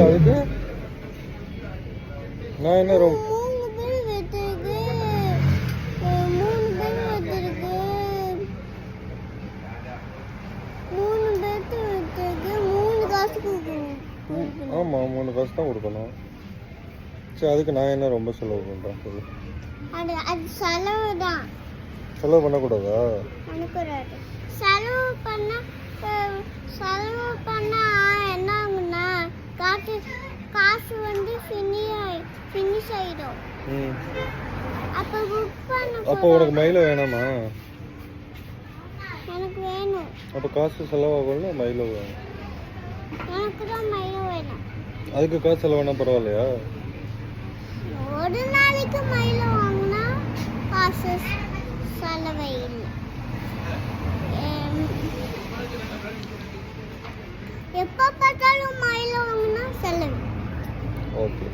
அதுக்கு நான் என்ன ரொம்ப ஆமாம் 3 காசு தான் கொடுக்கணும். சரி அதுக்கு நான் என்ன ரொம்ப செலவு பண்ணுறேன் சொல்லு. அது செலவு தான். செலவு பண்ணக்கூடாதா? பண்ணக்கூடாது. செலவு பண்ணா என்ன ஆகும்னா காசு வந்து ஃபினிஷ் ஆயிடும். அப்போ புக் பண்ண அப்போ உனக்கு மயில வேணாமா? எனக்கு வேணும். அப்போ காசு செலவாகல மயில வேணும். எனக்கு தான் மயில வேணும். அதுக்கு காசு செலவானா பரவாயில்லையா? ஒரு நாளைக்கு மயில வாங்கினா காசு செலவே இல்லை. எப்போ பார்த்தாலும் மயில வாங்கினா செலவு. ஓகே.